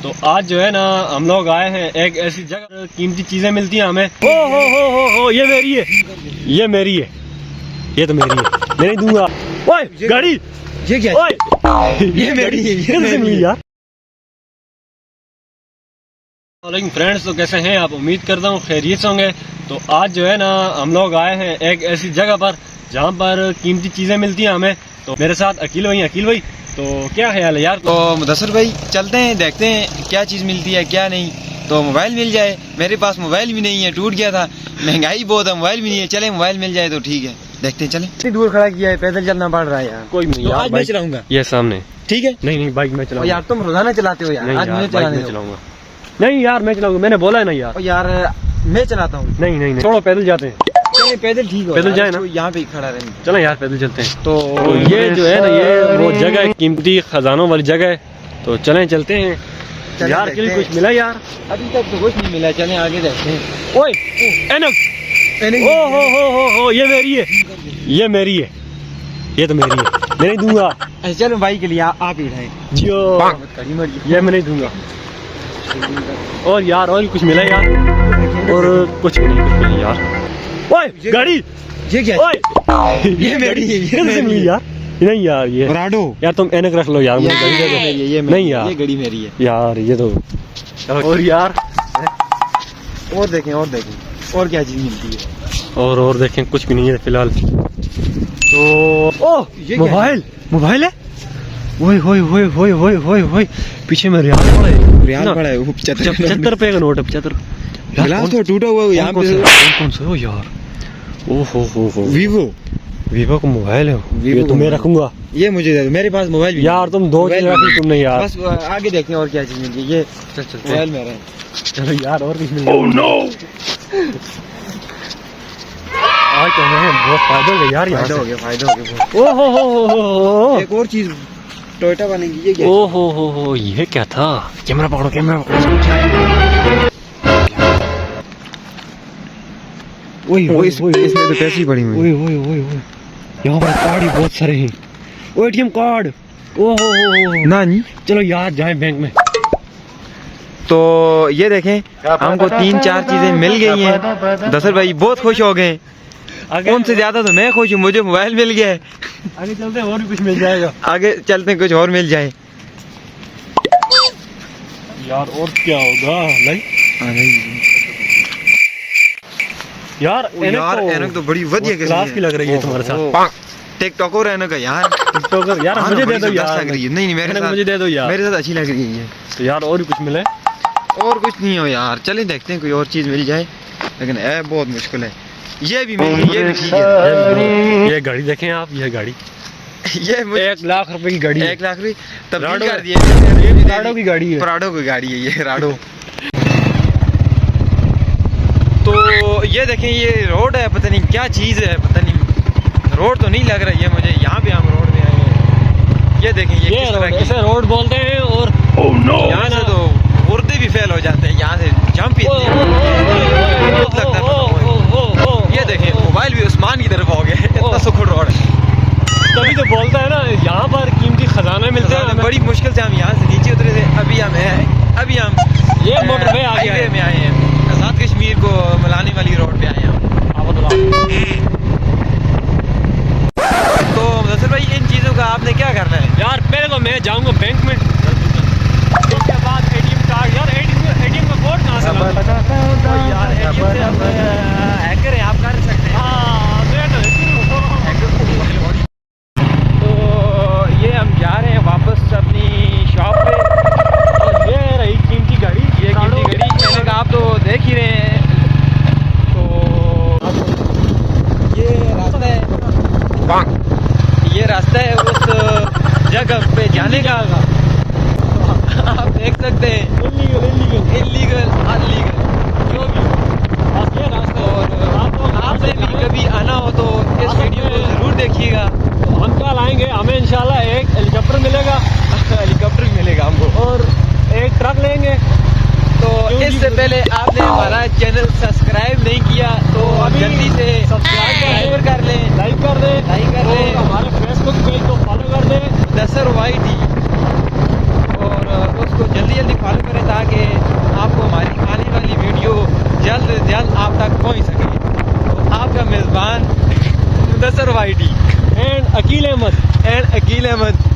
तो आज जो है ना हम लोग आए हैं एक ऐसी जगह, कीमती चीजें मिलती हैं हमें। हो ये मेरी है, ये मेरी है, ये तो मेरी है, मैं नहीं दूंगा। ओए गाड़ी, ये क्या? ओए ये मेरी है, ये कैसे मिली यार? मेरी। फ्रेंड्स, तो कैसे हैं आप? उम्मीद करता हूँ खैरियत से होंगे। तो आज जो है ना हम लोग आए हैं एक ऐसी जगह पर जहाँ पर कीमती चीजें मिलती हैं हमें। तो मेरे साथ अकील भाई, तो क्या ख्याल है यार? तो मुदस्सर भाई चलते हैं, देखते हैं क्या चीज़ मिलती है क्या नहीं। तो मोबाइल मिल जाए, मेरे पास मोबाइल भी नहीं है, टूट गया था, महंगाई बहुत है, मोबाइल भी नहीं है। चले मोबाइल मिल जाए तो ठीक है, देखते हैं। चले, इतनी दूर खड़ा किया है, पैदल चलना पड़ रहा है यार। कोई नहीं तो यार, आज मैं चलाऊंगा। ये सामने। ठीक है, नहीं बाइक में चलाऊंगा। यार तुम रोजाना चलाते हो यार, नहीं आज यार, मुझे बाइक चलाने में दो। चलाऊंगा। नहीं यार मैं चलाऊंगा, मैंने बोला है ना यार। यार मैं चलाता हूँ। नहीं छोड़ो, पैदल जाते हैं। चले पैदल, ठीक हो, पैदल जाए ना? यहाँ पे खड़ा रहेंगे। चलो यार पैदल चलते हैं। तो ये जो है ना, ये वो जगह है, कीमती खजानों वाली जगह है। तो चलते हैं चलें, यार। देखते के लिए हैं। कुछ मिला यार? अभी तक तो कुछ नहीं मिला, चले आगे देखते हैं। ओए एनक, हो ये मेरी है, ये मेरी है, ये तो मेरी है, मैं नहीं दूंगा। चलो भाई के लिए आप ही उठाए। जियो, ये मैं नहीं दूंगा। और यार और कुछ मिला यार? और कुछ भी नहीं यार। ओए गाड़ी, ये क्या? ओए ये मेरी है, ये कैसे मिली यार? नहीं यार, ये राडो। यार तुम एनक रख लो यार, मुझे गाड़ी दे दो। ये नहीं यार, ये गाड़ी मेरी है यार ये तो। और यार और देखें और क्या चीज मिलती है। और देखें, कुछ भी नहीं है फिलहाल। तो ओह ये क्या है? मोबाइल है। ओए पीछे में रियाल पड़ा है। रियाल पड़ा है, वो 75 रुपए का नोट है, 75। गिलास तो टूटा हुआ है यहाँ पे। कौन सा हो यार? ओहो वीवो का मोबाइल है ये, तो मैं रखूंगा। ये मुझे दे दो, मेरे पास मोबाइल भी यार तुम दो चीज रखी तुमने यार। बस आगे देखते हैं और क्या चीज मिलती है। ये चल मोबाइल मेरा है। चलो यार और कुछ मिल जाए। ओह नो, आज तो हमें बहुत फायदा हो गया यार, यहाँ से। फायदा हो गया बहुत। ओहो एक और चीज टोयोटा बनेगी। ये क्या? ओहो ये क्या था? कैमरा पकड़ो। इसमें तो पैसे ही पड़ी हुई। ओए यहाँ पर कार्ड ही बहुत सारे हैं। ओ एटीएम कार्ड। ओहो नानी, चलो यार जाए बैंक में। तो ये देखें, हमको 3-4 चीजें मिल गई हैं। दसर भाई बहुत खुश हो गए। उनसे ज्यादा तो मैं खुश हूँ, मुझे मोबाइल मिल गया है। आगे चलते हैं और भी कुछ मिल जाएगा। आगे चलते हैं, कुछ और मिल जाए यार और क्या होगा? यार एनक तो बड़ी वधिया क्लास की लग रही है तुम्हारे साथ। टिकटॉकर एनक है यार। टिकटॉकर यार, मुझे दे दो यार। लग रही है। नहीं मेरे साथ, मुझे दे दो यार, मेरे साथ अच्छी लग रही है। तो यार और भी कुछ मिले? और कुछ नहीं हो यार, चले देखते हैं कोई और चीज मिल जाए, लेकिन बहुत मुश्किल है। ये भी मिल गई, ये भी ठीक है। ये गाड़ी देखें आप, ये गाड़ी ये 1 लाख रुपए की गाड़ी है। 1 लाख रुपए तब्दील राडो कर दिए। राडो की गाड़ी है। प्राडो की गाड़ी है ये, राडो। तो ये देखें, ये रोड है, पता नहीं क्या चीज़ है, पता नहीं, रोड तो नहीं लग रही है मुझे। यहाँ पे हम रोड में आए हैं। ये देखें, ये किस तरह की ऐसे रोड बोलते हैं। और यहाँ से तो मुर्दे भी फेल हो जाते हैं, यहाँ से जंप ही लगता है। ये देखें, मोबाइल भी उस्मान की तरफ हो गया, इतना सुखड़ रोड है। तभी तो बोलता है ना, यहाँ पर कीमती खजाने मिलते हैं। बड़ी मुश्किल से हम यहाँ से नीचे उतरे थे, अभी हम ये मोटरवे आ गया हाईवे में आए हैं, आजाद कश्मीर को मिलाने वाली रोड पे आए हैं। तो मुदस्सर भाई, इन चीज़ों का आपने क्या करना है? यार पहले तो मैं जाऊंगा बैंक में, उसके बाद एटीएम कार्ड। यार एटीएम का कोड कहाँ से लाऊं? यार एटीएम से आप हैकर हैं, आप कर सकते हैं। हाँ तो ये हम जा रहे हैं वापस अपनी शॉप पे। और ये रही कीमती गाड़ी, ये कीमती गाड़ी, मैंने कहा आप तो देख ही रहे हैं। तो ये रास्ता है उस जगह पे जाने का। आप देख सकते हैं, इलीगल अनलीगल जो भी, बस ये रास्ता। और आपने भी कभी आना हो तो इस वीडियो को जरूर देखिएगा। हम कल आएंगे, हमें इंशाल्लाह एक हेलीकॉप्टर मिलेगा। हेलीकॉप्टर भी मिलेगा हमको, और एक ट्रक लेंगे। तो इससे पहले आपने हमारा चैनल सब्सक्राइब नहीं किया तो अभी जल्दी से सब्सक्राइब कर लें, लाइक कर दें, और हमारे फेसबुक पेज को फॉलो कर दें, दसर वाई टी, और उसको जल्दी फॉलो करें ताकि आपको हमारी आने वाली वीडियो जल्द से जल्द आप तक पहुंच सके। तो आपका मेज़बान मुदस्सर वाइटी एंड अकील अहमद एंड अकील अहमद